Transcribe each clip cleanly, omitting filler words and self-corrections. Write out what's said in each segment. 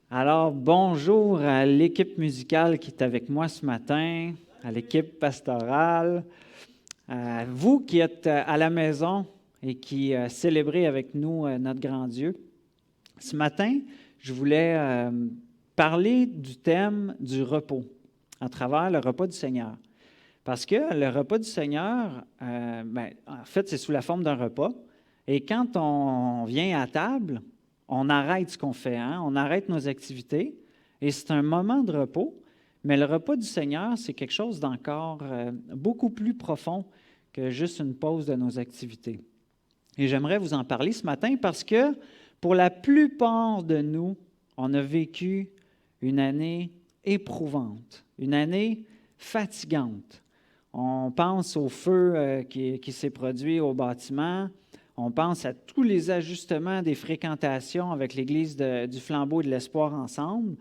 Alors, bonjour à l'équipe musicale qui est avec moi ce matin, à l'équipe pastorale, à vous qui êtes à la maison et qui célébrez avec nous notre grand Dieu. Ce matin, je voulais parler du thème du repos à travers le repas du Seigneur. Parce que le repas du Seigneur, en fait, c'est sous la forme d'un repas. Et quand on vient à table, on arrête ce qu'on fait, hein? On arrête nos activités. Et c'est un moment de repos. Mais le repas du Seigneur, c'est quelque chose d'encore beaucoup plus profond que juste une pause de nos activités. Et j'aimerais vous en parler ce matin parce que pour la plupart de nous, on a vécu une année éprouvante, une année fatigante. On pense au feu qui s'est produit au bâtiment. On pense à tous les ajustements des fréquentations avec l'Église du Flambeau et de l'Espoir ensemble.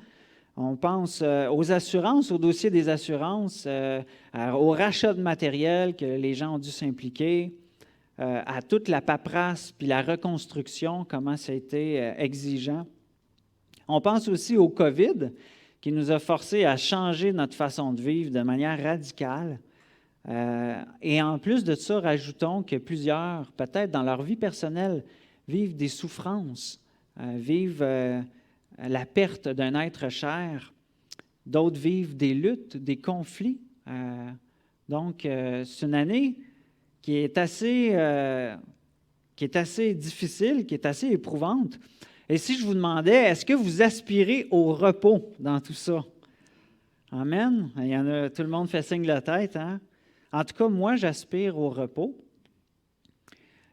On pense aux assurances, au dossier des assurances, au rachat de matériel que les gens ont dû s'impliquer, à toute la paperasse puis la reconstruction, comment ça a été exigeant. On pense aussi au COVID qui nous a forcés à changer notre façon de vivre de manière radicale. Et en plus de ça, rajoutons que plusieurs, peut-être dans leur vie personnelle, vivent des souffrances, vivent la perte d'un être cher. D'autres vivent des luttes, des conflits. Donc, c'est une année qui est assez difficile, qui est assez éprouvante. Et si je vous demandais, est-ce que vous aspirez au repos dans tout ça? Amen. Il y en a, tout le monde fait signe de la tête, hein? En tout cas, moi, j'aspire au repos.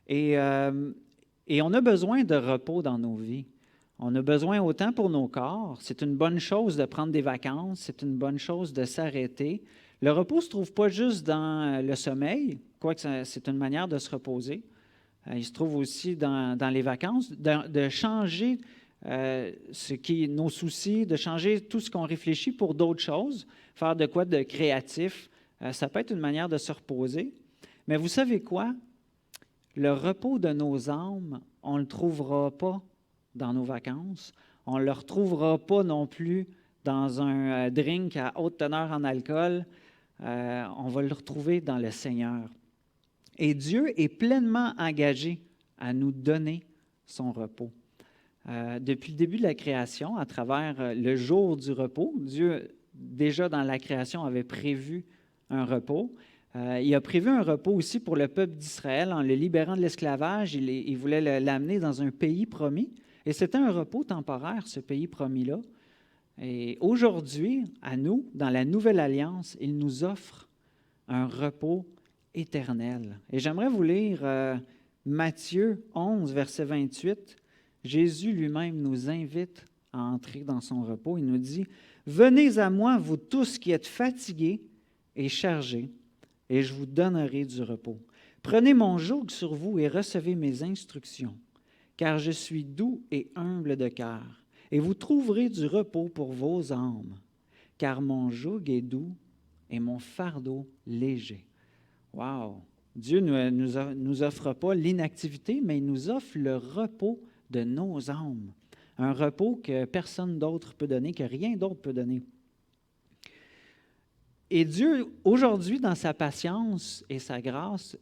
Et on a besoin de repos dans nos vies. On a besoin autant pour nos corps. C'est une bonne chose de prendre des vacances. C'est une bonne chose de s'arrêter. Le repos ne se trouve pas juste dans le sommeil, quoique c'est une manière de se reposer. Il se trouve aussi dans les vacances, de changer nos soucis, de changer tout ce qu'on réfléchit pour d'autres choses, faire de quoi de créatif. Ça peut être une manière de se reposer. Mais vous savez quoi? Le repos de nos âmes, on ne le trouvera pas dans nos vacances. On ne le retrouvera pas non plus dans un drink à haute teneur en alcool. On va le retrouver dans le Seigneur. Et Dieu est pleinement engagé à nous donner son repos. Depuis le début de la création, à travers le jour du repos, Dieu, déjà dans la création, avait prévu un repos. Il a prévu un repos aussi pour le peuple d'Israël en le libérant de l'esclavage. Il voulait l'amener dans un pays promis. Et c'était un repos temporaire, ce pays promis-là. Et aujourd'hui, à nous, dans la Nouvelle Alliance, il nous offre un repos éternel. Et j'aimerais vous lire Matthieu 11, verset 28. Jésus lui-même nous invite à entrer dans son repos. Il nous dit, « Venez à moi, vous tous qui êtes fatigués et chargés, et je vous donnerai du repos. Prenez mon joug sur vous et recevez mes instructions, car je suis doux et humble de cœur, et vous trouverez du repos pour vos âmes, car mon joug est doux et mon fardeau léger. » Wow! Dieu ne nous offre pas l'inactivité, mais il nous offre le repos de nos âmes. Un repos que personne d'autre peut donner, que rien d'autre peut donner. Et Dieu, aujourd'hui, dans sa patience et sa grâce,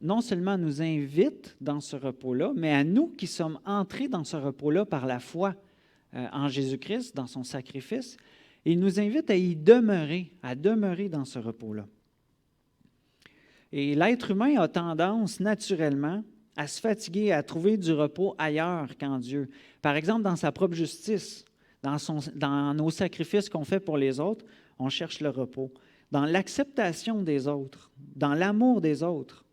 non seulement nous invite dans ce repos-là, mais à nous qui sommes entrés dans ce repos-là par la foi en Jésus-Christ, dans son sacrifice, il nous invite à demeurer dans ce repos-là. Et l'être humain a tendance naturellement à se fatiguer, à trouver du repos ailleurs qu'en Dieu. Par exemple, dans sa propre justice, dans nos sacrifices qu'on fait pour les autres, on cherche le repos. Dans l'acceptation des autres, dans l'amour des autres,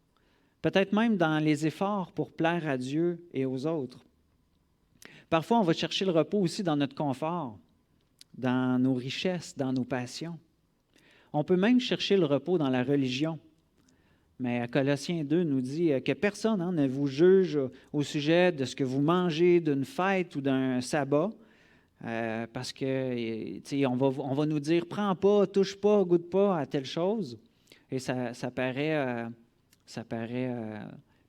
peut-être même dans les efforts pour plaire à Dieu et aux autres. Parfois, on va chercher le repos aussi dans notre confort, dans nos richesses, dans nos passions. On peut même chercher le repos dans la religion. Mais Colossiens 2 nous dit que personne ne vous juge au sujet de ce que vous mangez d'une fête ou d'un sabbat, parce que on va nous dire « prends pas, touche pas, goûte pas à telle chose ». Et ça paraît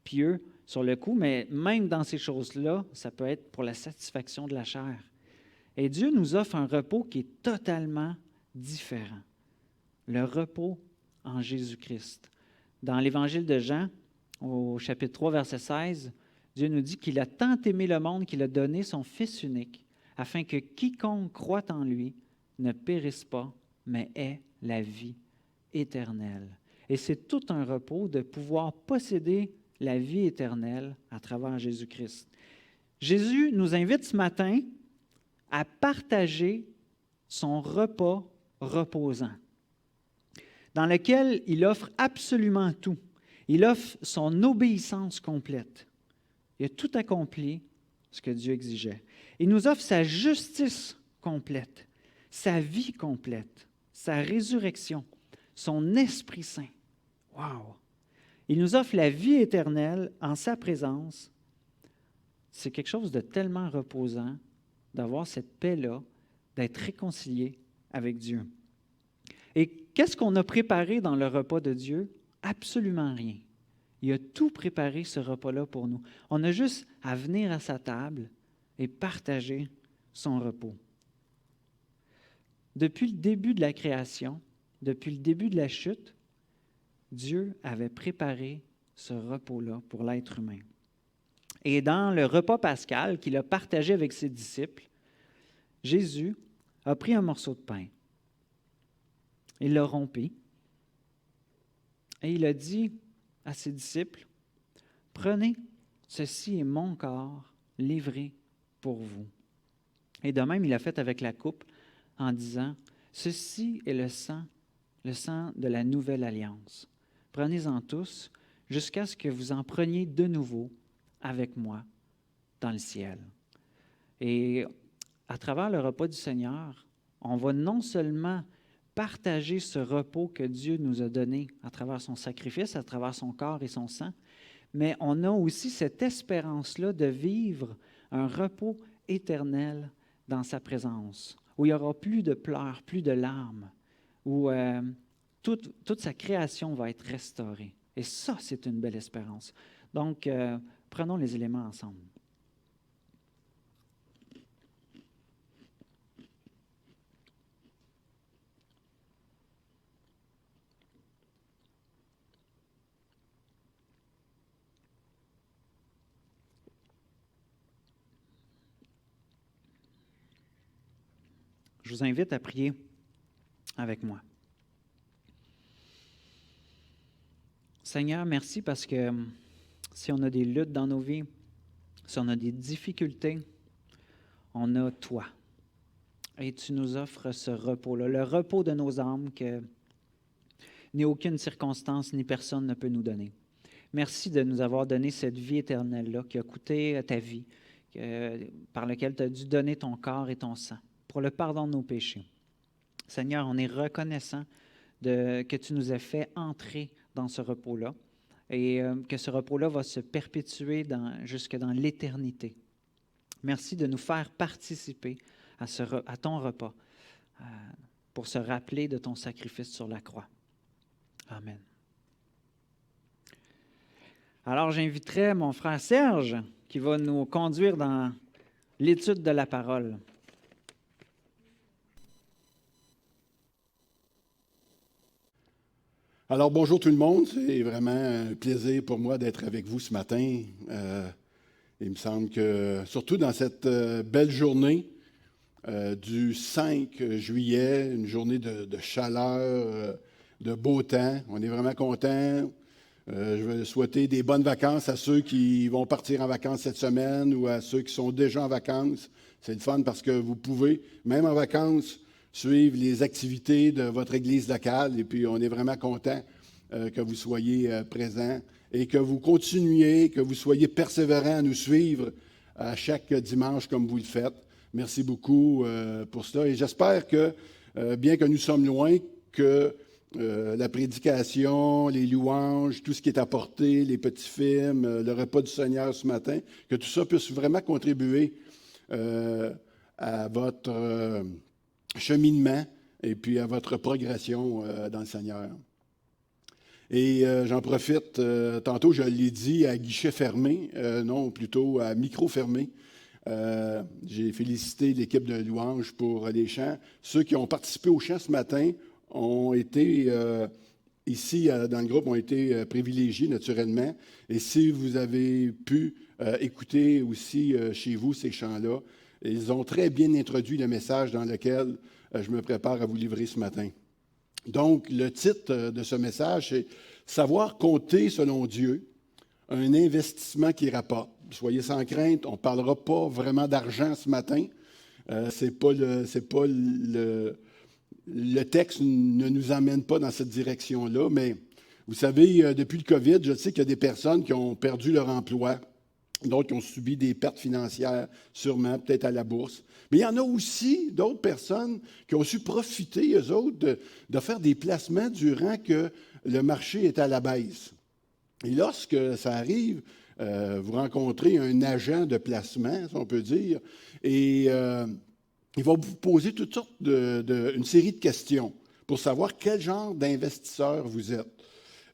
pieux sur le coup, mais même dans ces choses-là, ça peut être pour la satisfaction de la chair. Et Dieu nous offre un repos qui est totalement différent. Le repos en Jésus-Christ. Dans l'Évangile de Jean, au chapitre 3, verset 16, Dieu nous dit qu'il a tant aimé le monde qu'il a donné son Fils unique, afin que quiconque croit en lui ne périsse pas, mais ait la vie éternelle. Et c'est tout un repos de pouvoir posséder la vie éternelle à travers Jésus-Christ. Jésus nous invite ce matin à partager son repas reposant, dans lequel il offre absolument tout. Il offre son obéissance complète. Il a tout accompli ce que Dieu exigeait. Il nous offre sa justice complète, sa vie complète, sa résurrection, son Esprit Saint. Wow! Il nous offre la vie éternelle en sa présence. C'est quelque chose de tellement reposant d'avoir cette paix-là, d'être réconcilié avec Dieu. Et qu'est-ce qu'on a préparé dans le repas de Dieu? Absolument rien. Il a tout préparé, ce repas-là, pour nous. On a juste à venir à sa table et partager son repos. Depuis le début de la création, depuis le début de la chute, Dieu avait préparé ce repos-là pour l'être humain. Et dans le repas pascal qu'il a partagé avec ses disciples, Jésus a pris un morceau de pain. Il l'a rompu et il a dit à ses disciples, « Prenez, ceci est mon corps livré pour vous. » Et de même, il a fait avec la coupe en disant, « Ceci est le sang de la nouvelle alliance. Prenez-en tous jusqu'à ce que vous en preniez de nouveau avec moi dans le ciel. » Et à travers le repas du Seigneur, on va non seulement partager ce repos que Dieu nous a donné à travers son sacrifice, à travers son corps et son sang, mais on a aussi cette espérance-là de vivre un repos éternel dans sa présence, où il n'y aura plus de pleurs, plus de larmes, où toute sa création va être restaurée. Et ça, c'est une belle espérance. Donc, prenons les éléments ensemble. Je vous invite à prier avec moi. Seigneur, merci parce que si on a des luttes dans nos vies, si on a des difficultés, on a toi. Et tu nous offres ce repos-là, le repos de nos âmes que ni aucune circonstance ni personne ne peut nous donner. Merci de nous avoir donné cette vie éternelle-là qui a coûté ta vie, par laquelle tu as dû donner ton corps et ton sang pour le pardon de nos péchés. Seigneur, on est reconnaissant que tu nous aies fait entrer dans ce repos-là et que ce repos-là va se perpétuer jusque dans l'éternité. Merci de nous faire participer à ton repas pour se rappeler de ton sacrifice sur la croix. Amen. Alors, j'inviterai mon frère Serge qui va nous conduire dans l'étude de la parole. Alors, bonjour tout le monde. C'est vraiment un plaisir pour moi d'être avec vous ce matin. Il me semble que, surtout dans cette belle journée du 5 juillet, une journée de chaleur, de beau temps, on est vraiment contents. Je veux souhaiter des bonnes vacances à ceux qui vont partir en vacances cette semaine ou à ceux qui sont déjà en vacances. C'est le fun parce que vous pouvez, même en vacances, suivre les activités de votre église locale. Et puis, on est vraiment content que vous soyez présents et que vous continuiez, que vous soyez persévérants à nous suivre à chaque dimanche comme vous le faites. Merci beaucoup pour cela. Et j'espère que, bien que nous sommes loin, que la prédication, les louanges, tout ce qui est apporté, les petits films, le repas du Seigneur ce matin, que tout ça puisse vraiment contribuer à votre cheminement et puis à votre progression dans le Seigneur. Et j'en profite, tantôt je l'ai dit à guichet fermé, non, plutôt à micro fermé. J'ai félicité l'équipe de louanges pour les chants. Ceux qui ont participé au chant ce matin ont été, ici dans le groupe, ont été privilégiés naturellement. Et si vous avez pu écouter aussi chez vous ces chants-là, ils ont très bien introduit le message dans lequel je me prépare à vous livrer ce matin. Donc, le titre de ce message, c'est « Savoir compter selon Dieu, un investissement qui rapporte ». Soyez sans crainte, on ne parlera pas vraiment d'argent ce matin. Le texte ne nous emmène pas dans cette direction-là, mais vous savez, depuis le COVID, je sais qu'il y a des personnes qui ont perdu leur emploi, d'autres qui ont subi des pertes financières, sûrement, peut-être à la bourse. Mais il y en a aussi d'autres personnes qui ont su profiter, eux autres, de faire des placements durant que le marché est à la baisse. Et lorsque ça arrive, vous rencontrez un agent de placement, si on peut dire, et il va vous poser toutes sortes une série de questions pour savoir quel genre d'investisseur vous êtes.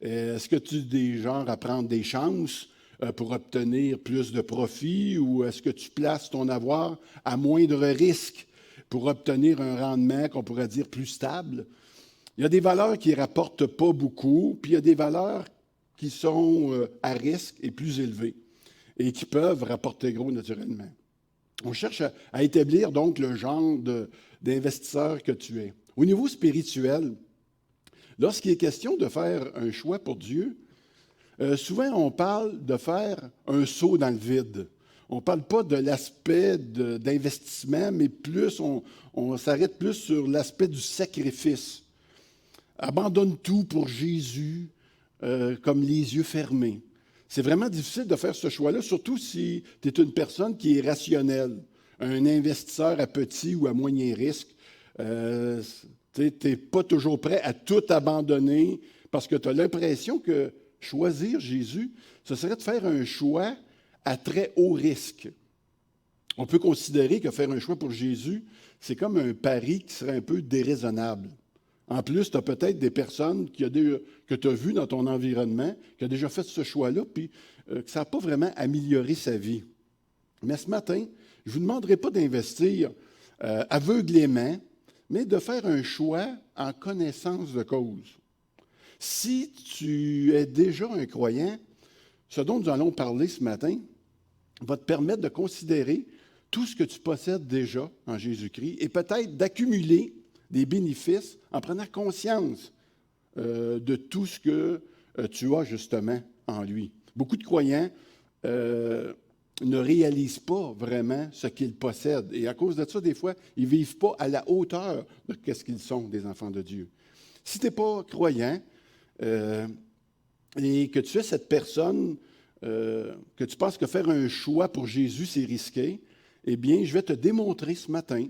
Est-ce que tu es des genres à prendre des chances pour obtenir plus de profit ou est-ce que tu places ton avoir à moindre risque pour obtenir un rendement qu'on pourrait dire plus stable? Il y a des valeurs qui ne rapportent pas beaucoup, puis il y a des valeurs qui sont à risque et plus élevés et qui peuvent rapporter gros naturellement. On cherche à établir donc le genre d'investisseur que tu es. Au niveau spirituel, lorsqu'il est question de faire un choix pour Dieu, souvent on parle de faire un saut dans le vide. On ne parle pas de l'aspect d'investissement, mais plus on s'arrête plus sur l'aspect du sacrifice. Abandonne tout pour Jésus, comme les yeux fermés. C'est vraiment difficile de faire ce choix-là, surtout si tu es une personne qui est rationnelle, un investisseur à petit ou à moyen risque. Tu n'es pas toujours prêt à tout abandonner parce que tu as l'impression que choisir Jésus, ce serait de faire un choix à très haut risque. On peut considérer que faire un choix pour Jésus, c'est comme un pari qui serait un peu déraisonnable. En plus, tu as peut-être des personnes que tu as vues dans ton environnement, qui ont déjà fait ce choix-là, puis que ça n'a pas vraiment amélioré sa vie. Mais ce matin, je ne vous demanderai pas d'investir aveuglément, mais de faire un choix en connaissance de cause. Si tu es déjà un croyant, ce dont nous allons parler ce matin va te permettre de considérer tout ce que tu possèdes déjà en Jésus-Christ et peut-être d'accumuler des bénéfices en prenant conscience de tout ce que tu as justement en lui. Beaucoup de croyants ne réalisent pas vraiment ce qu'ils possèdent. Et à cause de ça, des fois, ils ne vivent pas à la hauteur de ce qu'ils sont, des enfants de Dieu. Si tu n'es pas croyant et que tu es cette personne, que tu penses que faire un choix pour Jésus, c'est risqué, eh bien, je vais te démontrer ce matin,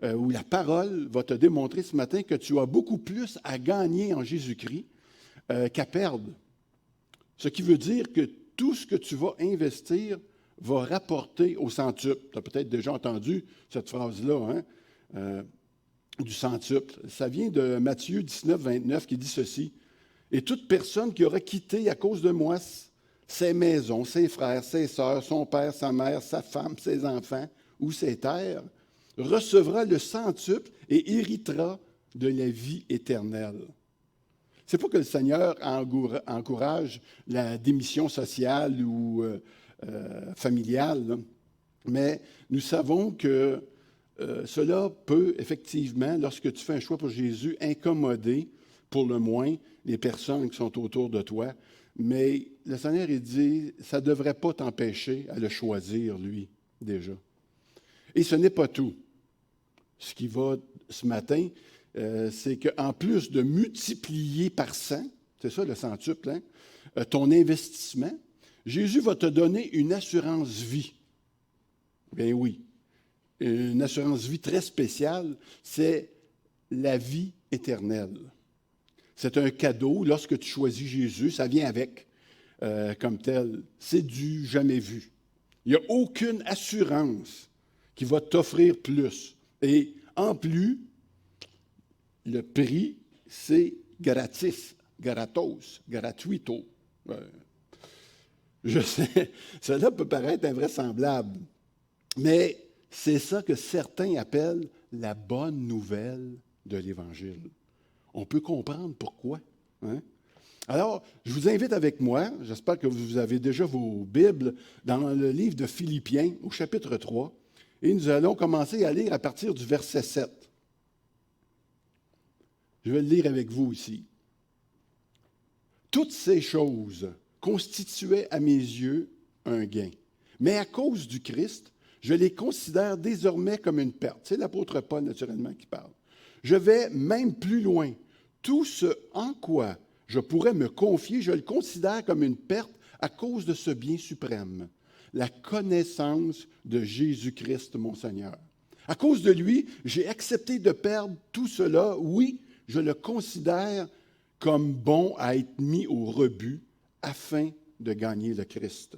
où la parole va te démontrer ce matin que tu as beaucoup plus à gagner en Jésus-Christ qu'à perdre. Ce qui veut dire que tout ce que tu vas investir va rapporter au centuple. Tu as peut-être déjà entendu cette phrase-là, hein, du centuple. Ça vient de Matthieu 19, 29 qui dit ceci. « Et toute personne qui aura quitté à cause de moi ses maisons, ses frères, ses sœurs, son père, sa mère, sa femme, ses enfants ou ses terres, recevra le centuple et héritera de la vie éternelle. » Ce n'est pas que le Seigneur encourage la démission sociale ou familiale, là, mais nous savons que cela peut effectivement, lorsque tu fais un choix pour Jésus, incommoder pour le moins les personnes qui sont autour de toi. Mais le Seigneur, il dit, ça ne devrait pas t'empêcher à le choisir, lui, déjà. Et ce n'est pas tout. Ce qui va ce matin, c'est qu'en plus de multiplier par 100, c'est ça le centuple, hein, ton investissement, Jésus va te donner une assurance vie. Bien oui, une assurance vie très spéciale, c'est la vie éternelle. C'est un cadeau, lorsque tu choisis Jésus, ça vient avec comme tel. C'est du jamais vu. Il n'y a aucune assurance qui va t'offrir plus. Et en plus, le prix, c'est gratis, gratos, gratuito. Je sais, cela peut paraître invraisemblable. Mais c'est ça que certains appellent la bonne nouvelle de l'Évangile. On peut comprendre pourquoi. Hein? Alors, je vous invite avec moi, j'espère que vous avez déjà vos Bibles, dans le livre de Philippiens, au chapitre 3, et nous allons commencer à lire à partir du verset 7. Je vais le lire avec vous ici. Toutes ces choses constituaient à mes yeux un gain. Mais à cause du Christ, je les considère désormais comme une perte. C'est l'apôtre Paul, naturellement, qui parle. Je vais même plus loin. Tout ce en quoi je pourrais me confier, je le considère comme une perte à cause de ce bien suprême, la connaissance de Jésus-Christ, mon Seigneur. À cause de lui, j'ai accepté de perdre tout cela. Oui, je le considère comme bon à être mis au rebut afin de gagner le Christ.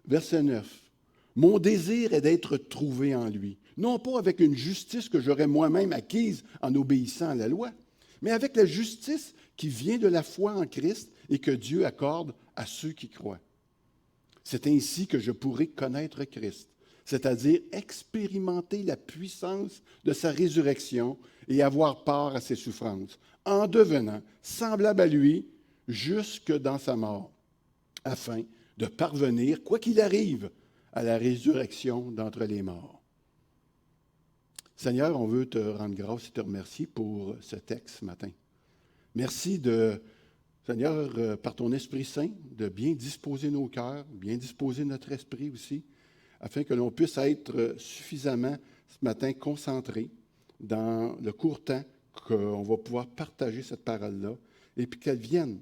Verset 9. Mon désir est d'être trouvé en lui, non pas avec une justice que j'aurais moi-même acquise en obéissant à la loi, mais avec la justice qui vient de la foi en Christ et que Dieu accorde à ceux qui croient. C'est ainsi que je pourrai connaître Christ, c'est-à-dire expérimenter la puissance de sa résurrection et avoir part à ses souffrances, en devenant semblable à lui jusque dans sa mort, afin de parvenir, quoi qu'il arrive, à la résurrection d'entre les morts. Seigneur, on veut te rendre grâce et te remercier pour ce texte ce matin. Merci Seigneur, par ton Esprit Saint, de bien disposer nos cœurs, bien disposer notre esprit aussi, afin que l'on puisse être suffisamment ce matin concentrés dans le court temps qu'on va pouvoir partager cette parole-là, et puis qu'elle vienne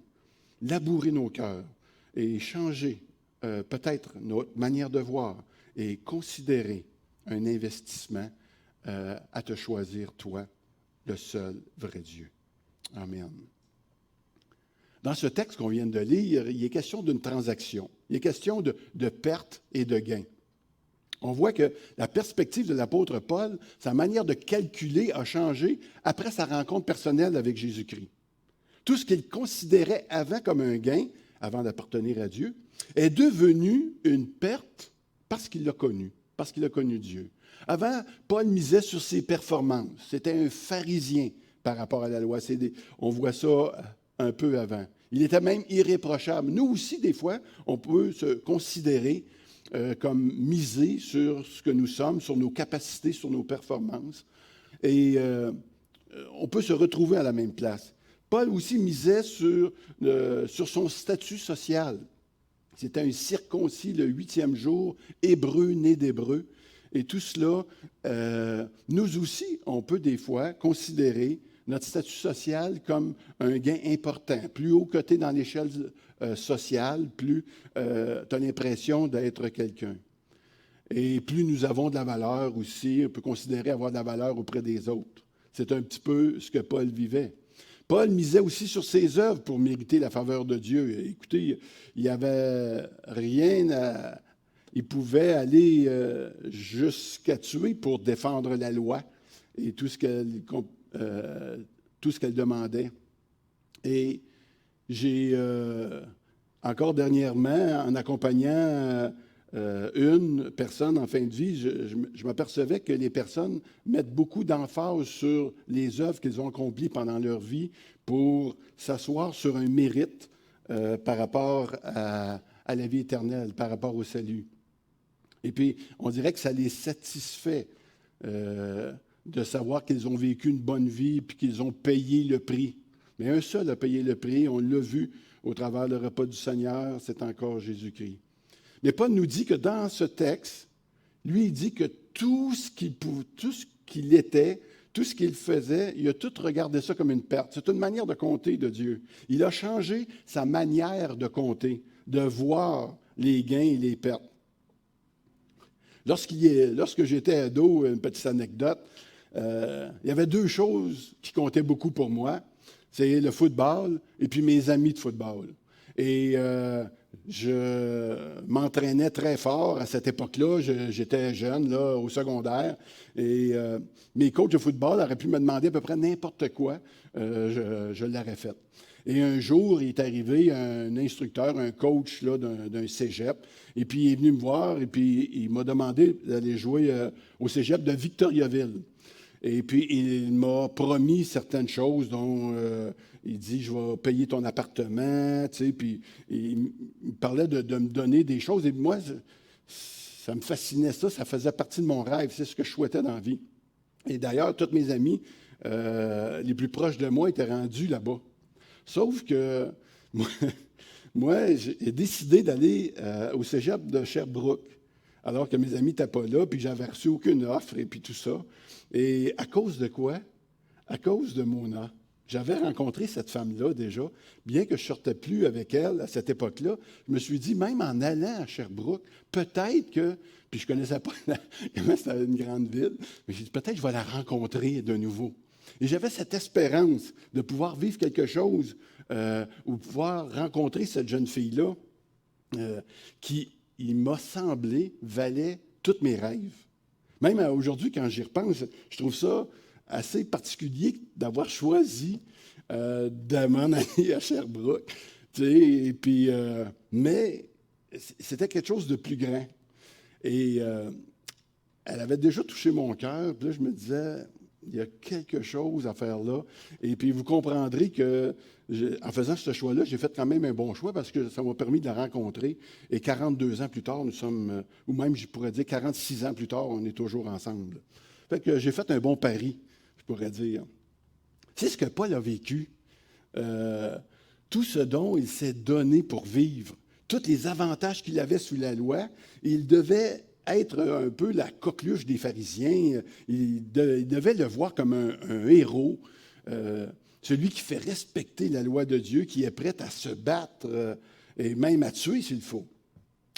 labourer nos cœurs et changer peut-être notre manière de voir et considérer un investissement à te choisir, toi, le seul vrai Dieu. Amen. Dans ce texte qu'on vient de lire, il est question d'une transaction. Il est question de perte et de gain. On voit que la perspective de l'apôtre Paul, sa manière de calculer a changé après sa rencontre personnelle avec Jésus-Christ. Tout ce qu'il considérait avant comme un gain, avant d'appartenir à Dieu, est devenu une perte parce qu'il l'a connu, parce qu'il a connu Dieu. Avant, Paul misait sur ses performances. C'était un pharisien par rapport à la loi. On voit ça un peu avant. Il était même irréprochable. Nous aussi, des fois, on peut se considérer comme miser sur ce que nous sommes, sur nos capacités, sur nos performances. Et on peut se retrouver à la même place. Paul aussi misait sur son statut social. C'était un circoncis le 8e jour, hébreu, né d'hébreu. Et tout cela, nous aussi, on peut des fois considérer notre statut social comme un gain important. Plus haut coté dans l'échelle sociale, plus tu as l'impression d'être quelqu'un. Et plus nous avons de la valeur aussi, on peut considérer avoir de la valeur auprès des autres. C'est un petit peu ce que Paul vivait. Paul misait aussi sur ses œuvres pour mériter la faveur de Dieu. Écoutez, il n'y avait rien à... Il pouvait aller jusqu'à tuer pour défendre la loi et tout ce qu'elle demandait. Et j'ai, encore dernièrement, en accompagnant une personne en fin de vie, je m'apercevais que les personnes mettent beaucoup d'emphase sur les œuvres qu'ils ont accomplies pendant leur vie pour s'asseoir sur un mérite par rapport à la vie éternelle, par rapport au salut. Et puis, on dirait que ça les satisfait de savoir qu'ils ont vécu une bonne vie puis qu'ils ont payé le prix. Mais un seul a payé le prix, on l'a vu au travers le repas du Seigneur, c'est encore Jésus-Christ. Mais Paul nous dit que dans ce texte, lui, il dit que tout ce qu'il était, tout ce qu'il faisait, il a tout regardé ça comme une perte. C'est une manière de compter de Dieu. Il a changé sa manière de compter, de voir les gains et les pertes. Lorsque j'étais ado, une petite anecdote, il y avait deux choses qui comptaient beaucoup pour moi. C'est le football et puis mes amis de football. Et je m'entraînais très fort à cette époque-là. J'étais jeune, là, au secondaire. Et mes coachs de football auraient pu me demander à peu près n'importe quoi. Je l'aurais fait. Et un jour, il est arrivé un instructeur, un coach là, d'un cégep, et puis il est venu me voir, et puis il m'a demandé d'aller jouer au cégep de Victoriaville. Et puis, il m'a promis certaines choses, dont il dit, je vais payer ton appartement, tu sais, puis il me parlait de me donner des choses. Et moi, ça me fascinait ça faisait partie de mon rêve, c'est ce que je souhaitais dans la vie. Et d'ailleurs, tous mes amis les plus proches de moi étaient rendus là-bas. Sauf que moi j'ai décidé d'aller au cégep de Sherbrooke, alors que mes amis n'étaient pas là, puis j'avais reçu aucune offre, et puis tout ça. Et à cause de quoi? À cause de Mona. J'avais rencontré cette femme-là déjà, bien que je ne sortais plus avec elle à cette époque-là. Je me suis dit, même en allant à Sherbrooke, peut-être que, puis je ne connaissais pas comment c'était une grande ville, mais j'ai dit, peut-être que je vais la rencontrer de nouveau. Et j'avais cette espérance de pouvoir vivre quelque chose ou pouvoir rencontrer cette jeune fille-là qui, il m'a semblé, valait tous mes rêves. Même aujourd'hui, quand j'y repense, je trouve ça assez particulier d'avoir choisi de m'en aller à Sherbrooke. Tu sais, et puis, mais c'était quelque chose de plus grand. Et elle avait déjà touché mon cœur. Puis là, je me disais, il y a quelque chose à faire là. Et puis, vous comprendrez que, en faisant ce choix-là, j'ai fait quand même un bon choix parce que ça m'a permis de la rencontrer. Et 42 ans plus tard, nous sommes, ou même, je pourrais dire 46 ans plus tard, on est toujours ensemble. Fait que j'ai fait un bon pari, je pourrais dire. C'est ce que Paul a vécu. Tout ce dont il s'est donné pour vivre, tous les avantages qu'il avait sous la loi, il devait être un peu la coqueluche des pharisiens. Il devait le voir comme un héros, celui qui fait respecter la loi de Dieu, qui est prêt à se battre et même à tuer s'il faut.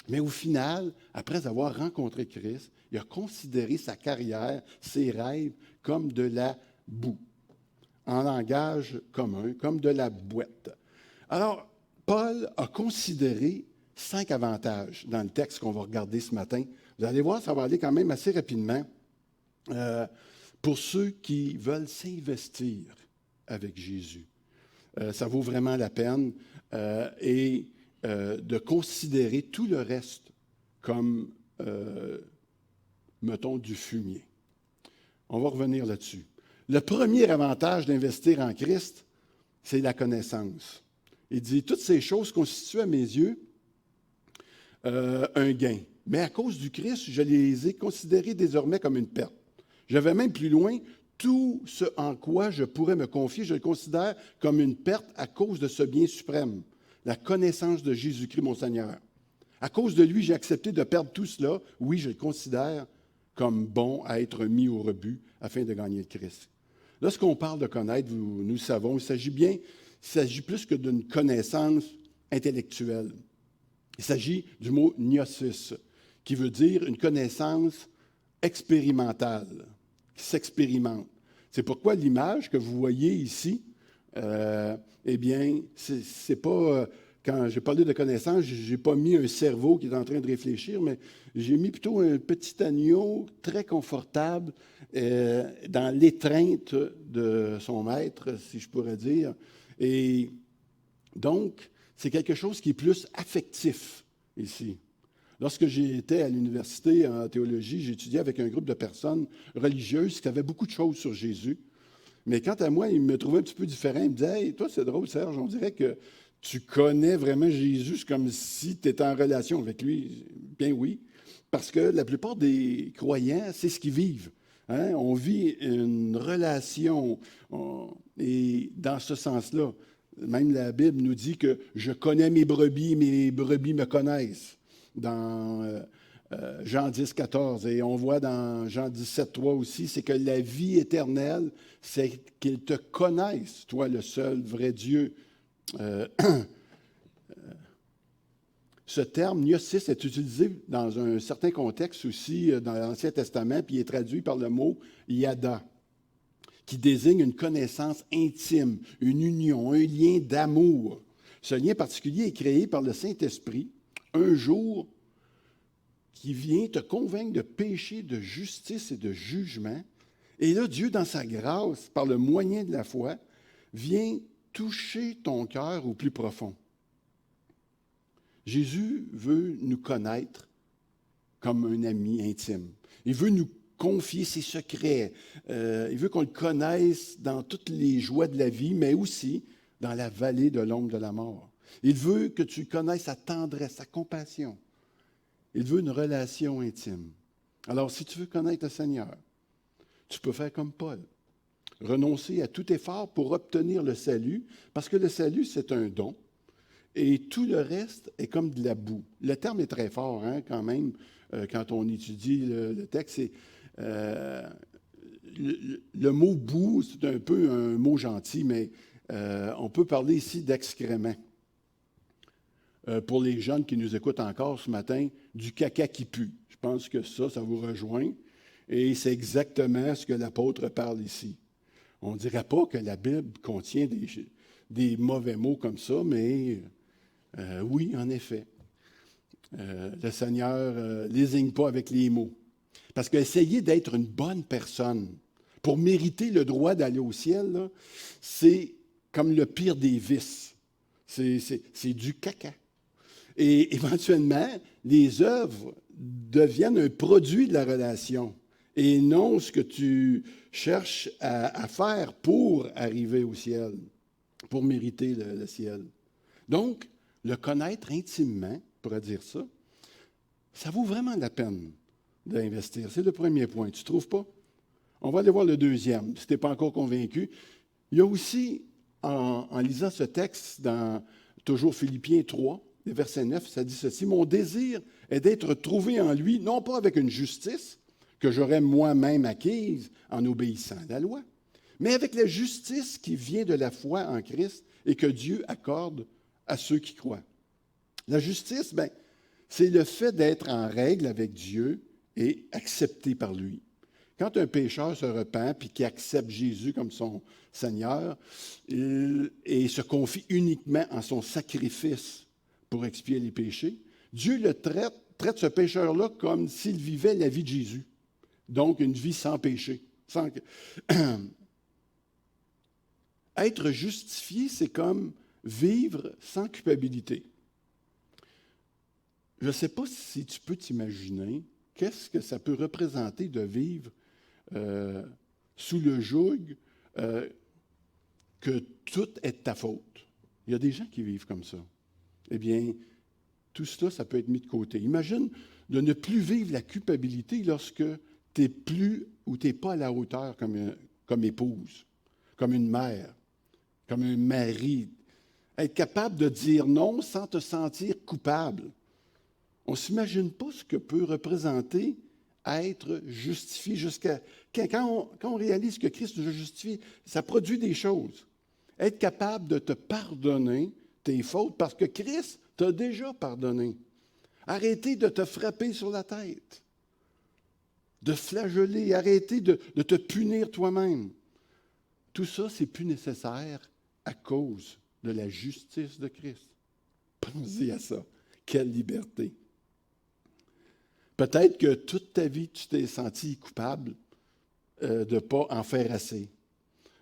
Mais au final, après avoir rencontré Christ, il a considéré sa carrière, ses rêves, comme de la boue, en langage commun, comme de la boîte. Alors, Paul a considéré 5 avantages dans le texte qu'on va regarder ce matin. Vous allez voir, ça va aller quand même assez rapidement pour ceux qui veulent s'investir avec Jésus. Ça vaut vraiment la peine et de considérer tout le reste comme, mettons, du fumier. On va revenir là-dessus. Le premier avantage d'investir en Christ, c'est la connaissance. Il dit, toutes ces choses constituent à mes yeux un gain. Mais à cause du Christ, je les ai considérées désormais comme une perte. Je vais même plus loin. Tout ce en quoi je pourrais me confier, je le considère comme une perte à cause de ce bien suprême, la connaissance de Jésus-Christ, mon Seigneur. À cause de lui, j'ai accepté de perdre tout cela. Oui, je le considère comme bon à être mis au rebut afin de gagner le Christ. Lorsqu'on parle de connaître, nous le savons, il s'agit plus que d'une connaissance intellectuelle. Il s'agit du mot gnosis, qui veut dire une connaissance expérimentale, qui s'expérimente. C'est pourquoi l'image que vous voyez ici, eh bien, c'est pas, quand j'ai parlé de connaissance, je n'ai pas mis un cerveau qui est en train de réfléchir, mais j'ai mis plutôt un petit agneau très confortable dans l'étreinte de son maître, si je pourrais dire. Et donc, c'est quelque chose qui est plus affectif ici. Lorsque j'étais à l'université en théologie, j'étudiais avec un groupe de personnes religieuses qui savaient beaucoup de choses sur Jésus. Mais quant à moi, ils me trouvaient un petit peu différent. Ils me disaient « Hey, toi, c'est drôle, Serge, on dirait que tu connais vraiment Jésus comme si tu étais en relation avec lui. » Bien oui, parce que la plupart des croyants, c'est ce qu'ils vivent. Hein? On vit une relation, et dans ce sens-là, même la Bible nous dit que « Je connais mes brebis me connaissent » dans Jean 10, 14. Et on voit dans Jean 17, 3 aussi, c'est que la vie éternelle, c'est qu'ils te connaissent, toi, le seul vrai Dieu. Ce terme, gnosis, est utilisé dans un certain contexte aussi dans l'Ancien Testament, puis il est traduit par le mot yada, qui désigne une connaissance intime, une union, un lien d'amour. Ce lien particulier est créé par le Saint-Esprit un jour qui vient te convaincre de péché, de justice et de jugement. Et là, Dieu, dans sa grâce, par le moyen de la foi, vient toucher ton cœur au plus profond. Jésus veut nous connaître comme un ami intime. Il veut nous confier ses secrets. Il veut qu'on le connaisse dans toutes les joies de la vie, mais aussi dans la vallée de l'ombre de la mort. Il veut que tu connaisses sa tendresse, sa compassion. Il veut une relation intime. Alors, si tu veux connaître le Seigneur, tu peux faire comme Paul. Renoncer à tout effort pour obtenir le salut, parce que le salut, c'est un don, et tout le reste est comme de la boue. Le terme est très fort, hein, quand même, quand on étudie le texte. Le mot boue, c'est un peu un mot gentil, mais on peut parler ici d'excrément. Pour les jeunes qui nous écoutent encore ce matin, du caca qui pue. Je pense que ça vous rejoint. Et c'est exactement ce que l'apôtre parle ici. On ne dirait pas que la Bible contient des mauvais mots comme ça, mais oui, en effet. Le Seigneur lésigne pas avec les mots. Parce qu'essayer d'être une bonne personne pour mériter le droit d'aller au ciel, là, c'est comme le pire des vices. C'est du caca. Et éventuellement, les œuvres deviennent un produit de la relation et non ce que tu cherches à faire pour arriver au ciel, pour mériter le ciel. Donc, le connaître intimement, on pourrait dire ça, ça vaut vraiment la peine d'investir. C'est le premier point. Tu ne trouves pas? On va aller voir le deuxième, si tu n'es pas encore convaincu. Il y a aussi, en lisant ce texte dans toujours Philippiens 3, le verset 9, ça dit ceci: « Mon désir est d'être trouvé en lui, non pas avec une justice que j'aurais moi-même acquise en obéissant à la loi, mais avec la justice qui vient de la foi en Christ et que Dieu accorde à ceux qui croient. » La justice, c'est le fait d'être en règle avec Dieu et accepté par lui. Quand un pécheur se repent puis qu'il accepte Jésus comme son Seigneur et se confie uniquement en son sacrifice pour expier les péchés, Dieu le traite ce pécheur-là comme s'il vivait la vie de Jésus. Donc, une vie sans péché. Être justifié, c'est comme vivre sans culpabilité. Je ne sais pas si tu peux t'imaginer qu'est-ce que ça peut représenter de vivre sous le joug que tout est de ta faute. Il y a des gens qui vivent comme ça. Eh bien, tout cela, ça peut être mis de côté. Imagine de ne plus vivre la culpabilité lorsque tu n'es plus ou tu n'es pas à la hauteur comme épouse, comme une mère, comme un mari. Être capable de dire non sans te sentir coupable. On ne s'imagine pas ce que peut représenter être justifié jusqu'à... Quand on réalise que Christ nous a justifiés, ça produit des choses. Être capable de te pardonner tes fautes parce que Christ t'a déjà pardonné. Arrêtez de te frapper sur la tête, de flageller, arrêtez de te punir toi-même. Tout ça, c'est plus nécessaire à cause de la justice de Christ. Pensez à ça. Quelle liberté! Peut-être que toute ta vie, tu t'es senti coupable de ne pas en faire assez,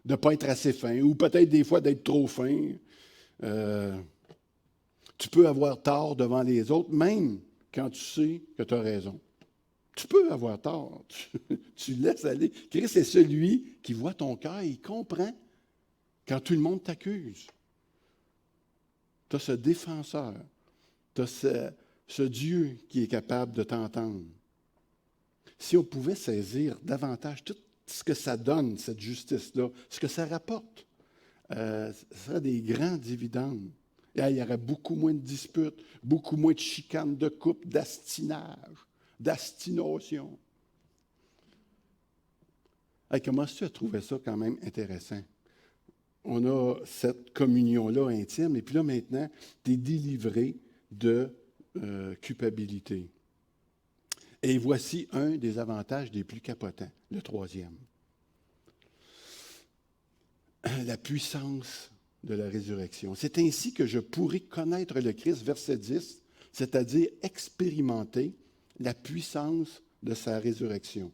de ne pas être assez fin, ou peut-être des fois d'être trop fin. Tu peux avoir tort devant les autres, même quand tu sais que tu as raison. Tu peux avoir tort. Tu laisses aller. Christ est celui qui voit ton cœur et il comprend quand tout le monde t'accuse. Tu as ce défenseur. Tu as ce Dieu qui est capable de t'entendre. Si on pouvait saisir davantage tout ce que ça donne, cette justice-là, ce que ça rapporte, ce serait des grands dividendes. Et il y aurait beaucoup moins de disputes, beaucoup moins de chicanes de couple, d'astinage, d'astination. Comment est-ce que tu as trouvé ça quand même intéressant? On a cette communion-là intime, et puis là maintenant, tu es délivré de culpabilité. Et voici un des avantages des plus capotants, le troisième. La puissance de la résurrection. C'est ainsi que je pourrai connaître le Christ, verset 10, c'est-à-dire expérimenter la puissance de sa résurrection.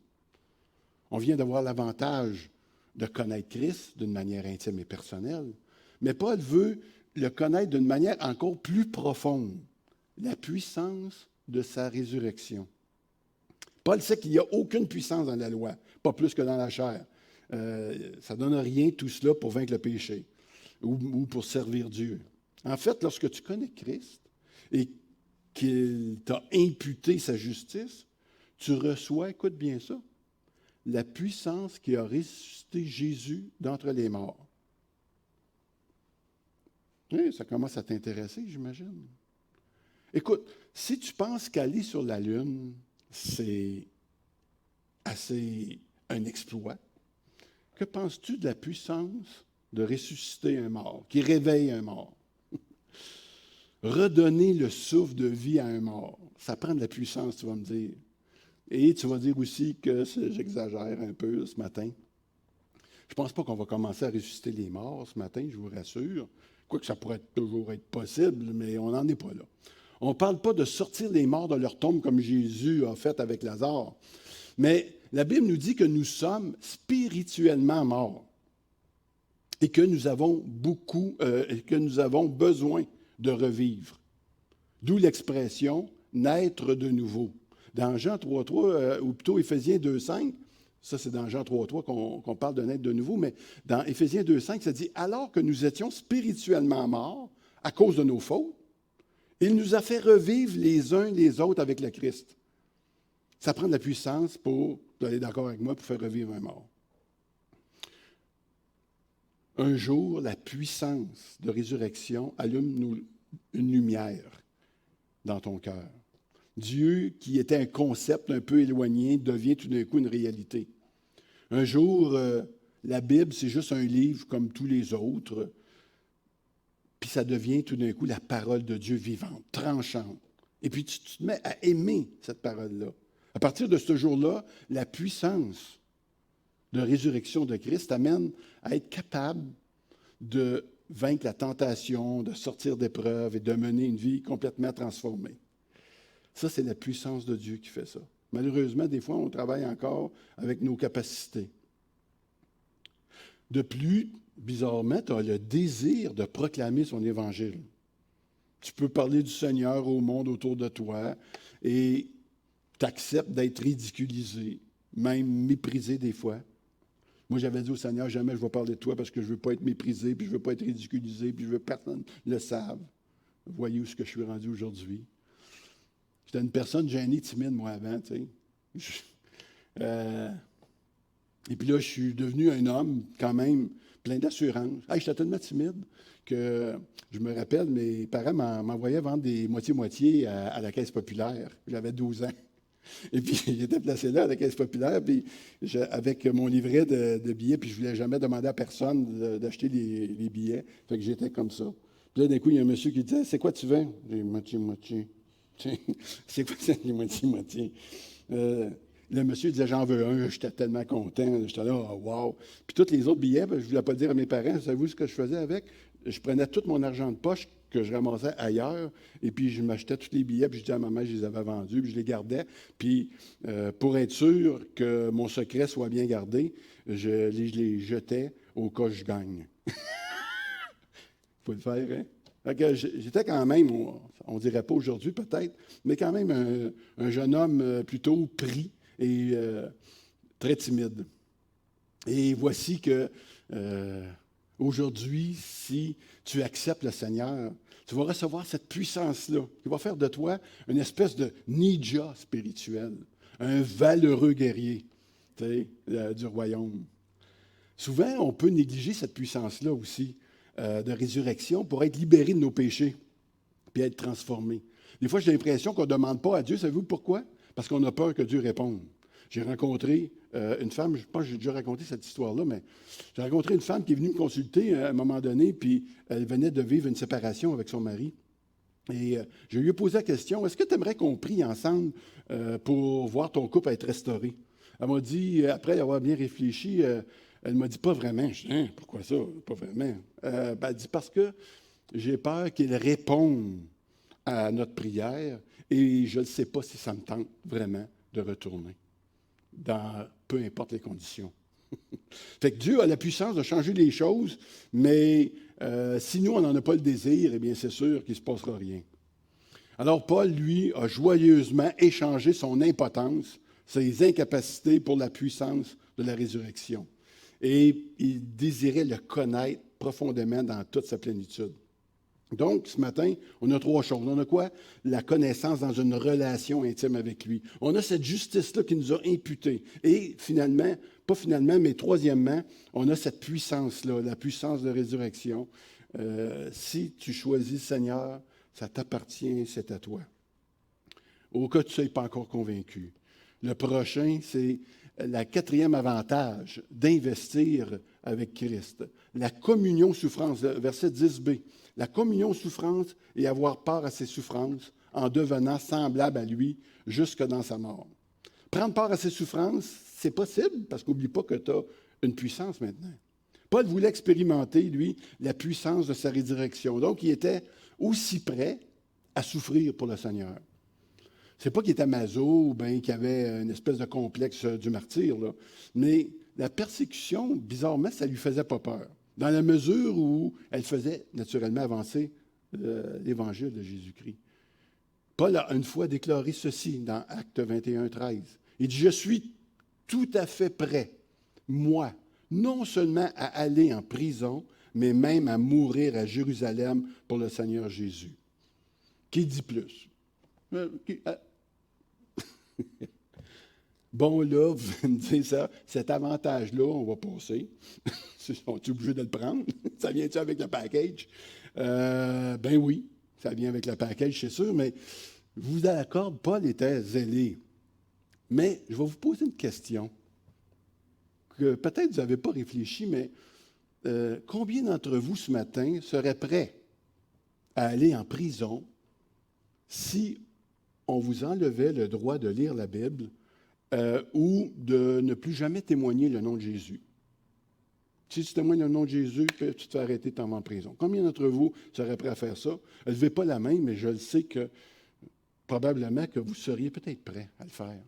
On vient d'avoir l'avantage de connaître Christ d'une manière intime et personnelle, Mais Paul veut le connaître d'une manière encore plus profonde, la puissance de sa résurrection. Paul sait qu'il n'y a aucune puissance dans la loi, pas plus que dans la chair. Ça ne donne rien tout cela pour vaincre le péché ou pour servir Dieu. En fait, lorsque tu connais Christ et qu'il t'a imputé sa justice, tu reçois, écoute bien ça, la puissance qui a ressuscité Jésus d'entre les morts. Oui, ça commence à t'intéresser, j'imagine. Écoute, si tu penses qu'aller sur la Lune, c'est assez un exploit, que penses-tu de la puissance de ressusciter un mort, qui réveille un mort? Redonner le souffle de vie à un mort, ça prend de la puissance, tu vas me dire. Et tu vas dire aussi que j'exagère un peu ce matin. Je ne pense pas qu'on va commencer à ressusciter les morts ce matin, je vous rassure. Quoique ça pourrait toujours être possible, mais on n'en est pas là. On ne parle pas de sortir les morts de leur tombe comme Jésus a fait avec Lazare. Mais la Bible nous dit que nous sommes spirituellement morts et que nous avons besoin de revivre. D'où l'expression « naître de nouveau ». Dans Jean 3,3, ou plutôt Éphésiens 2,5, ça c'est dans Jean 3,3 qu'on parle de naître de nouveau, mais dans Éphésiens 2,5, ça dit « Alors que nous étions spirituellement morts à cause de nos fautes, il nous a fait revivre les uns les autres avec le Christ. » Ça prend de la puissance pour, vous allez d'accord avec moi, pour faire revivre un mort. Un jour, la puissance de résurrection allume une lumière dans ton cœur. Dieu, qui était un concept un peu éloigné, devient tout d'un coup une réalité. Un jour, la Bible, c'est juste un livre comme tous les autres, puis ça devient tout d'un coup la parole de Dieu vivante, tranchante. Et puis tu te mets à aimer cette parole-là. À partir de ce jour-là, la puissance de résurrection de Christ t'amène à être capable de vaincre la tentation, de sortir d'épreuves et de mener une vie complètement transformée. Ça, c'est la puissance de Dieu qui fait ça. Malheureusement, des fois, on travaille encore avec nos capacités. De plus, bizarrement, tu as le désir de proclamer son évangile. Tu peux parler du Seigneur au monde autour de toi et tu acceptes d'être ridiculisé, même méprisé des fois. Moi, j'avais dit au Seigneur, jamais je vais parler de toi parce que je ne veux pas être méprisé, puis je ne veux pas être ridiculisé, puis je veux que personne le sache. Voyez où ce que je suis rendu aujourd'hui. J'étais une personne gênée, timide, moi, avant, tu sais. Et puis là, je suis devenu un homme, quand même, plein d'assurance. J'étais tellement timide que je me rappelle, mes parents m'envoyaient vendre des moitié-moitié à la Caisse populaire. J'avais 12 ans. Et puis, j'étais placé là à la Caisse populaire, puis avec mon livret de billets, puis je ne voulais jamais demander à personne d'acheter les billets. Fait que j'étais comme ça. Puis là, d'un coup, il y a un monsieur qui disait, « C'est quoi tu veux? » J'ai dit, « Moitié-moitié. » C'est quoi ça, les moitié-moitié? Le monsieur disait, « J'en veux un. » J'étais tellement content. J'étais là, oh, wow. Puis tous les autres billets, je ne voulais pas dire à mes parents, savez-vous ce que je faisais avec? Je prenais tout mon argent de poche que je ramassais ailleurs, et puis je m'achetais tous les billets, puis je disais à maman, je les avais vendus, puis je les gardais. Puis pour être sûr que mon secret soit bien gardé, je les jetais au cas où je gagne. Il faut le faire, hein? J'étais quand même, on ne dirait pas aujourd'hui peut-être, mais quand même un jeune homme plutôt pris et très timide. Et voici que aujourd'hui, si tu acceptes le Seigneur, tu vas recevoir cette puissance-là qui va faire de toi une espèce de ninja spirituel, un valeureux guerrier du royaume. Souvent, on peut négliger cette puissance-là aussi de résurrection pour être libéré de nos péchés puis être transformé. Des fois, j'ai l'impression qu'on ne demande pas à Dieu. Savez-vous pourquoi? Parce qu'on a peur que Dieu réponde. J'ai rencontré une femme, je pense que j'ai déjà raconté cette histoire-là, mais j'ai rencontré une femme qui est venue me consulter à un moment donné, puis elle venait de vivre une séparation avec son mari. Et je lui ai posé la question, est-ce que tu aimerais qu'on prie ensemble pour voir ton couple être restauré? Elle m'a dit, après avoir bien réfléchi, elle m'a dit, pas vraiment. Je dis, pourquoi ça? Pas vraiment. Elle dit, parce que j'ai peur qu'il réponde à notre prière et je ne sais pas si ça me tente vraiment de retourner, dans peu importe les conditions. Fait que Dieu a la puissance de changer les choses, mais Si nous, on n'en a pas le désir, eh bien, c'est sûr qu'il ne se passera rien. Alors, Paul, lui, a joyeusement échangé son impotence, ses incapacités pour la puissance de la résurrection. Et il désirait le connaître profondément dans toute sa plénitude. Donc, ce matin, on a 3 choses. On a quoi? La connaissance dans une relation intime avec lui. On a cette justice-là qui nous a imputés. Et finalement, pas finalement, mais troisièmement, on a cette puissance-là, la puissance de résurrection. Si tu choisis le Seigneur, ça t'appartient, c'est à toi. Au cas où tu ne sois pas encore convaincu. Le prochain, c'est le 4e avantage d'investir avec Christ. La communion souffrance, verset 10b. La communion souffrance et avoir part à ses souffrances en devenant semblable à lui jusque dans sa mort. Prendre part à ses souffrances, c'est possible parce qu'oublie pas que tu as une puissance maintenant. Paul voulait expérimenter, lui, la puissance de sa résurrection. Donc, il était aussi prêt à souffrir pour le Seigneur. C'est pas qu'il était maso ou bien qu'il avait une espèce de complexe du martyr, là. Mais la persécution, bizarrement, ça ne lui faisait pas peur, dans la mesure où elle faisait naturellement avancer l'Évangile de Jésus-Christ. Paul a une fois déclaré ceci dans Actes 21, 13. Il dit « Je suis tout à fait prêt, moi, non seulement à aller en prison, mais même à mourir à Jérusalem pour le Seigneur Jésus. » Qui dit plus? Bon, là, vous me dites ça, cet avantage-là, on va passer. On est obligé de le prendre. Ça vient-tu avec le package? Ben oui, ça vient avec le package, c'est sûr, mais vous d'accord, Paul était zélé. Mais je vais vous poser une question que peut-être vous n'avez pas réfléchi, mais combien d'entre vous ce matin seraient prêts à aller en prison si on vous enlevait le droit de lire la Bible ou de ne plus jamais témoigner le nom de Jésus? Si tu témoignes le nom de Jésus, puis tu te fais arrêter, tu t'en vas en prison. Combien d'entre vous seraient prêts à faire ça? Ne levez pas la main, mais je le sais que probablement que vous seriez peut-être prêts à le faire.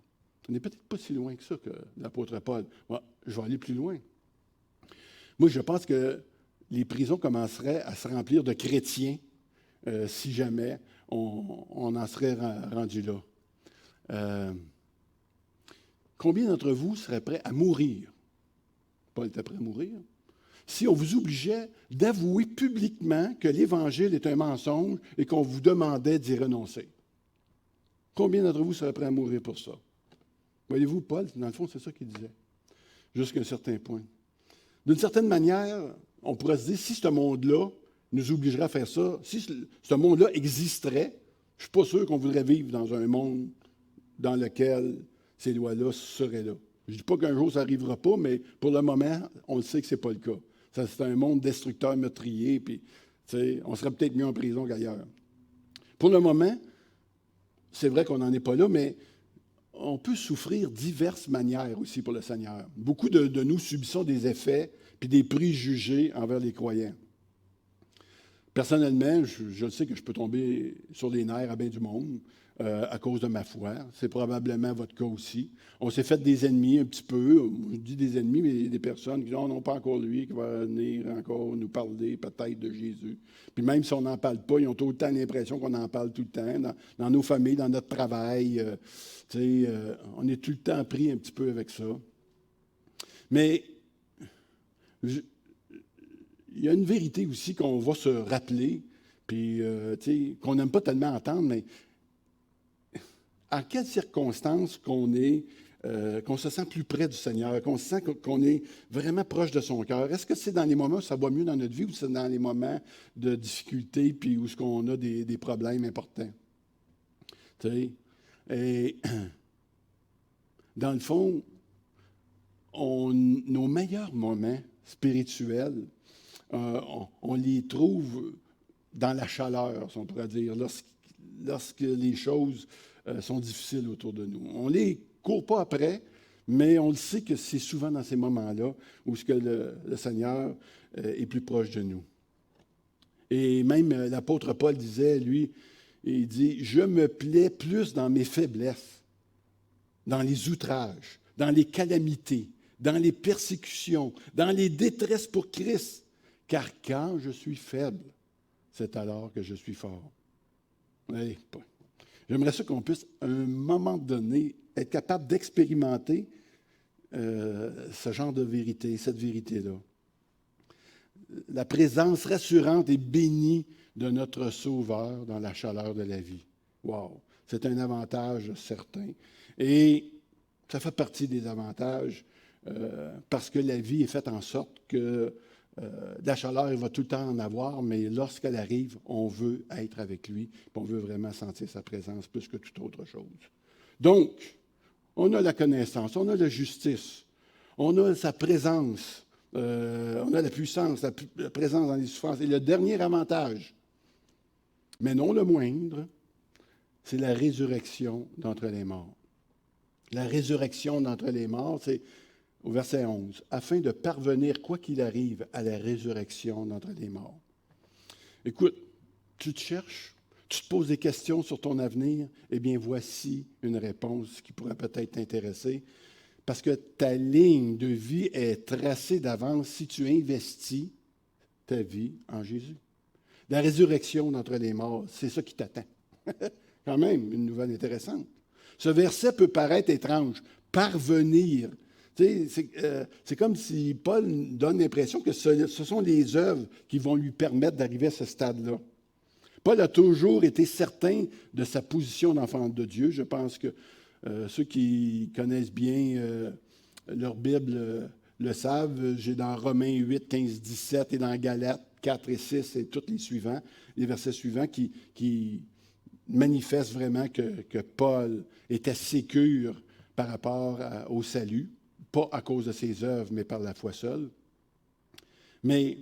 On n'est peut-être pas si loin que ça que l'apôtre Paul. Bon, je vais aller plus loin. Moi, je pense que les prisons commenceraient à se remplir de chrétiens si jamais on en serait rendu là. Combien d'entre vous seraient prêts à mourir? Paul était prêt à mourir. Si on vous obligeait d'avouer publiquement que l'Évangile est un mensonge et qu'on vous demandait d'y renoncer. Combien d'entre vous seraient prêts à mourir pour ça? Voyez-vous, Paul, dans le fond, c'est ça qu'il disait, jusqu'à un certain point. D'une certaine manière, on pourrait se dire, si ce monde-là nous obligerait à faire ça, si ce monde-là existerait, je ne suis pas sûr qu'on voudrait vivre dans un monde dans lequel ces lois-là seraient là. Je ne dis pas qu'un jour ça n'arrivera pas, mais pour le moment, on le sait que ce n'est pas le cas. Ça, c'est un monde destructeur, meurtrier, puis on serait peut-être mieux en prison qu'ailleurs. Pour le moment, c'est vrai qu'on n'en est pas là, mais on peut souffrir diverses manières aussi pour le Seigneur. Beaucoup de nous subissons des effets puis des préjugés envers les croyants. Personnellement, je sais que je peux tomber sur les nerfs à bien du monde à cause de ma foi. C'est probablement votre cas aussi. On s'est fait des ennemis un petit peu. Je dis des ennemis, mais des personnes qui disent « Oh non, pas encore lui, qui va venir encore nous parler peut-être de Jésus. » Puis même si on n'en parle pas, ils ont tout le temps l'impression qu'on en parle tout le temps, dans nos familles, dans notre travail. On est tout le temps pris un petit peu avec ça. Mais il y a une vérité aussi qu'on va se rappeler, puis qu'on n'aime pas tellement entendre, mais en quelles circonstances qu'on se sent plus près du Seigneur, qu'on se sent qu'on est vraiment proche de son cœur? Est-ce que c'est dans les moments où ça va mieux dans notre vie ou c'est dans les moments de difficulté puis où on a des problèmes importants? Et dans le fond, nos meilleurs moments spirituels, on les trouve dans la chaleur, si on pourrait dire, lorsque les choses sont difficiles autour de nous. On ne les court pas après, mais on le sait que c'est souvent dans ces moments-là où le Seigneur est plus proche de nous. Et même l'apôtre Paul disait, lui, il dit « Je me plais plus dans mes faiblesses, dans les outrages, dans les calamités, dans les persécutions, dans les détresses pour Christ, Car quand je suis faible, c'est alors que je suis fort. Allez, j'aimerais ça qu'on puisse, à un moment donné, être capable d'expérimenter ce genre de vérité, cette vérité-là. La présence rassurante et bénie de notre Sauveur dans la chaleur de la vie. Wow! C'est un avantage certain. Et ça fait partie des avantages parce que la vie est faite en sorte que la chaleur, il va tout le temps en avoir, mais lorsqu'elle arrive, on veut être avec lui, puis on veut vraiment sentir sa présence plus que toute autre chose. Donc, on a la connaissance, on a la justice, on a sa présence, on a la puissance, la présence dans les souffrances. Et le dernier avantage, mais non le moindre, c'est la résurrection d'entre les morts. La résurrection d'entre les morts, c'est au verset 11, afin de parvenir, quoi qu'il arrive, à la résurrection d'entre les morts. Écoute, tu te cherches, tu te poses des questions sur ton avenir, eh bien, voici une réponse qui pourrait peut-être t'intéresser, parce que ta ligne de vie est tracée d'avance si tu investis ta vie en Jésus. La résurrection d'entre les morts, c'est ça qui t'attend. Quand même, une nouvelle intéressante. Ce verset peut paraître étrange. Parvenir. Tu sais, c'est comme si Paul donne l'impression que ce sont les œuvres qui vont lui permettre d'arriver à ce stade-là. Paul a toujours été certain de sa position d'enfant de Dieu. Je pense que ceux qui connaissent bien leur Bible le savent. J'ai dans Romains 8, 15, 17 et dans Galates 4 et 6 et tous les versets suivants qui manifestent vraiment que Paul était sécure par rapport au salut, pas à cause de ses œuvres, mais par la foi seule. Mais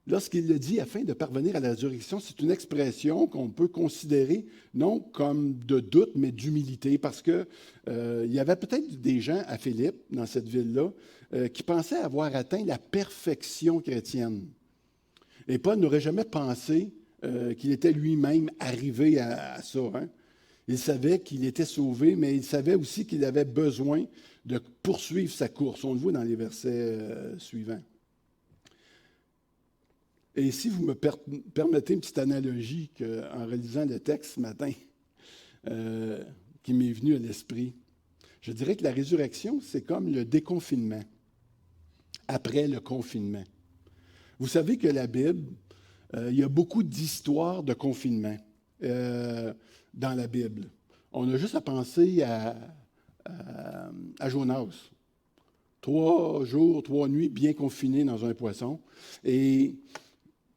lorsqu'il le dit afin de parvenir à la résurrection, c'est une expression qu'on peut considérer non comme de doute, mais d'humilité, parce que il y avait peut-être des gens à Philippe, dans cette ville-là, qui pensaient avoir atteint la perfection chrétienne. Et Paul n'aurait jamais pensé qu'il était lui-même arrivé à ça. Hein? Il savait qu'il était sauvé, mais il savait aussi qu'il avait besoin de poursuivre sa course. On le voit dans les versets suivants. Et si vous me permettez une petite analogie en réalisant le texte ce matin, qui m'est venu à l'esprit, je dirais que la résurrection, c'est comme le déconfinement, après le confinement. Vous savez que la Bible, il y a beaucoup d'histoires de confinement dans la Bible. On a juste à penser à Jonas. 3 jours, 3 nuits bien confinés dans un poisson. Et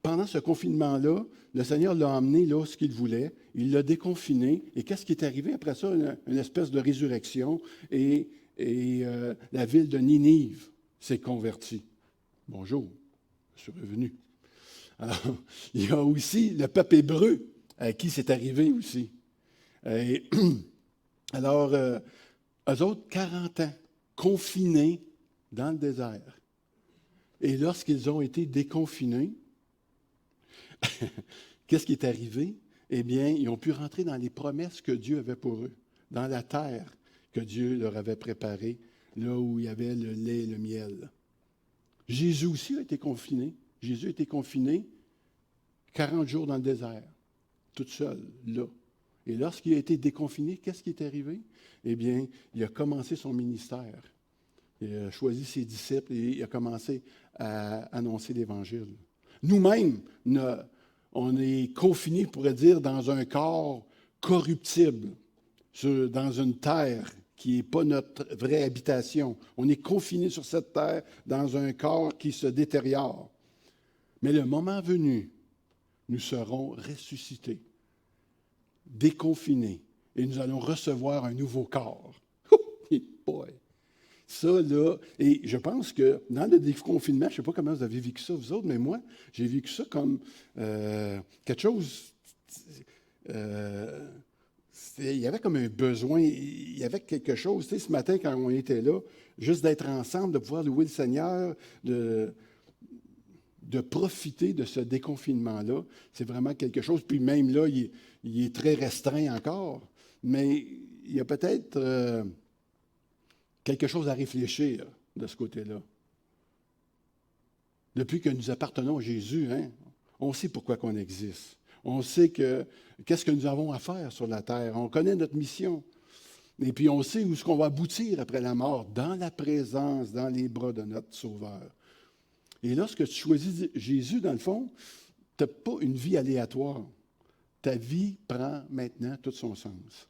pendant ce confinement-là, le Seigneur l'a emmené là ce qu'il voulait. Il l'a déconfiné. Et qu'est-ce qui est arrivé après ça? Une espèce de résurrection. Et la ville de Ninive s'est convertie. Bonjour, je suis revenu. Alors, il y a aussi le peuple hébreu à qui c'est arrivé aussi. Et, alors, eux autres, 40 ans, confinés dans le désert. Et lorsqu'ils ont été déconfinés, qu'est-ce qui est arrivé? Eh bien, ils ont pu rentrer dans les promesses que Dieu avait pour eux, dans la terre que Dieu leur avait préparée, là où il y avait le lait et le miel. Jésus aussi a été confiné. Jésus a été confiné 40 jours dans le désert, tout seul, là. Et lorsqu'il a été déconfiné, qu'est-ce qui est arrivé? Eh bien, il a commencé son ministère. Il a choisi ses disciples et il a commencé à annoncer l'Évangile. Nous-mêmes, on est confinés, on pourrait dire, dans un corps corruptible, dans une terre qui n'est pas notre vraie habitation. On est confinés sur cette terre dans un corps qui se détériore. Mais le moment venu, nous serons ressuscités, déconfinés, et nous allons recevoir un nouveau corps. Boy. Ça, là, et je pense que dans le déconfinement, je ne sais pas comment vous avez vécu ça, vous autres, mais moi, j'ai vécu ça comme quelque chose. Il y avait comme un besoin, il y avait quelque chose. Tu sais, ce matin, quand on était là, juste d'être ensemble, de pouvoir louer le Seigneur, de profiter de ce déconfinement-là, c'est vraiment quelque chose. Puis même là, il est très restreint encore, mais il y a peut-être quelque chose à réfléchir de ce côté-là. Depuis que nous appartenons à Jésus, hein, on sait pourquoi qu'on existe. On sait qu'est-ce que nous avons à faire sur la terre. On connaît notre mission. Et puis on sait où est-ce qu'on va aboutir après la mort, dans la présence, dans les bras de notre Sauveur. Et lorsque tu choisis Jésus, dans le fond, tu n'as pas une vie aléatoire. Ta vie prend maintenant tout son sens.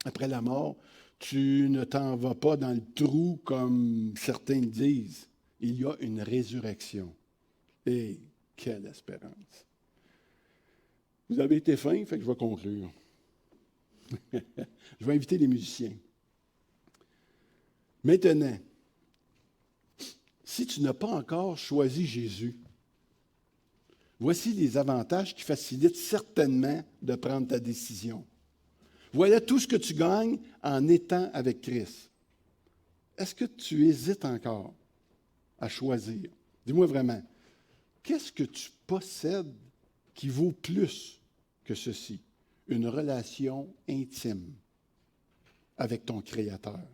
Après la mort, tu ne t'en vas pas dans le trou comme certains le disent. Il y a une résurrection. Et quelle espérance! Vous avez été fin, fait que je vais conclure. Je vais inviter les musiciens. Maintenant, si tu n'as pas encore choisi Jésus, voici les avantages qui facilitent certainement de prendre ta décision. Voilà tout ce que tu gagnes en étant avec Christ. Est-ce que tu hésites encore à choisir? Dis-moi vraiment, qu'est-ce que tu possèdes qui vaut plus que ceci? Une relation intime avec ton Créateur.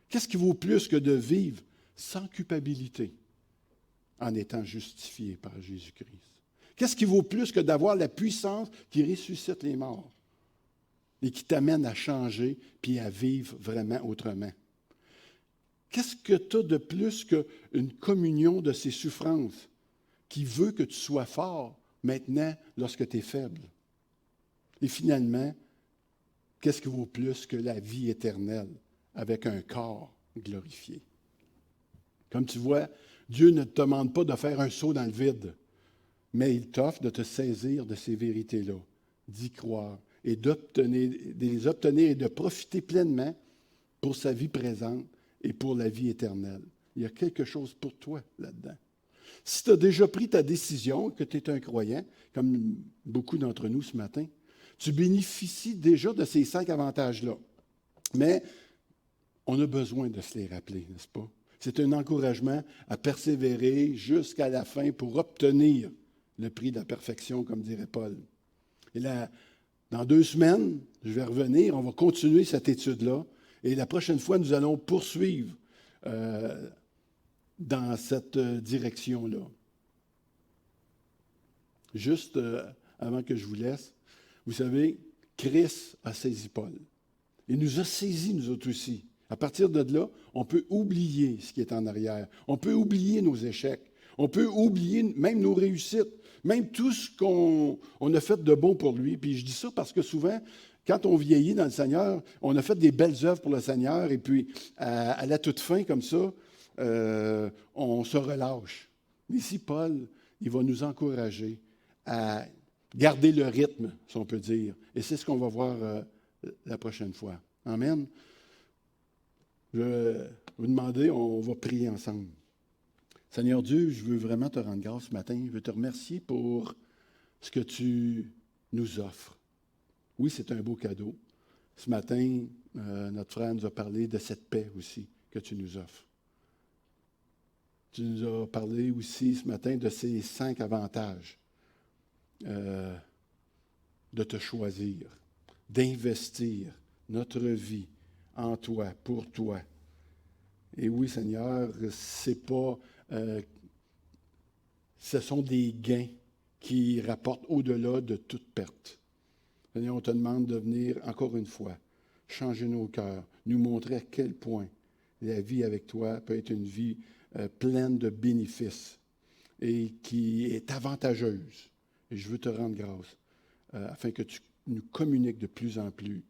Qu'est-ce qui vaut plus que de vivre sans culpabilité en étant justifié par Jésus-Christ? Qu'est-ce qui vaut plus que d'avoir la puissance qui ressuscite les morts et qui t'amène à changer puis à vivre vraiment autrement? Qu'est-ce que tu as de plus qu'une communion de ces souffrances qui veut que tu sois fort maintenant lorsque tu es faible? Et finalement, qu'est-ce qui vaut plus que la vie éternelle avec un corps glorifié? Comme tu vois, Dieu ne te demande pas de faire un saut dans le vide, mais il t'offre de te saisir de ces vérités-là, d'y croire et de les obtenir et de profiter pleinement pour sa vie présente et pour la vie éternelle. Il y a quelque chose pour toi là-dedans. Si tu as déjà pris ta décision, que tu es un croyant, comme beaucoup d'entre nous ce matin, tu bénéficies déjà de ces 5 avantages-là. Mais on a besoin de se les rappeler, n'est-ce pas? C'est un encouragement à persévérer jusqu'à la fin pour obtenir le prix de la perfection, comme dirait Paul. Et là, dans 2 semaines, je vais revenir, on va continuer cette étude-là. Et la prochaine fois, nous allons poursuivre dans cette direction-là. Juste avant que je vous laisse, vous savez, Christ a saisi Paul. Il nous a saisis, nous autres aussi. À partir de là, on peut oublier ce qui est en arrière. On peut oublier nos échecs. On peut oublier même nos réussites, même tout ce qu'on a fait de bon pour lui. Puis je dis ça parce que souvent, quand on vieillit dans le Seigneur, on a fait des belles œuvres pour le Seigneur et puis à la toute fin, comme ça, on se relâche. Mais ici, Paul, il va nous encourager à garder le rythme, si on peut dire. Et c'est ce qu'on va voir la prochaine fois. Amen. Je vais vous demander, on va prier ensemble. Seigneur Dieu, je veux vraiment te rendre grâce ce matin. Je veux te remercier pour ce que tu nous offres. Oui, c'est un beau cadeau. Ce matin, notre frère nous a parlé de cette paix aussi que tu nous offres. Tu nous as parlé aussi ce matin de ces 5 avantages. De te choisir, d'investir notre vie en toi, pour toi. Et oui, Seigneur, c'est pas, ce sont des gains qui rapportent au-delà de toute perte. Seigneur, on te demande de venir encore une fois, changer nos cœurs, nous montrer à quel point la vie avec toi peut être une vie pleine de bénéfices et qui est avantageuse. Et je veux te rendre grâce afin que tu nous communiques de plus en plus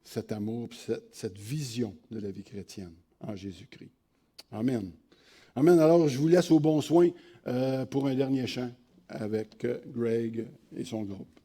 cet amour, cette vision de la vie chrétienne en Jésus-Christ. Amen. Amen. Alors, je vous laisse au bon soin pour un dernier chant avec Greg et son groupe.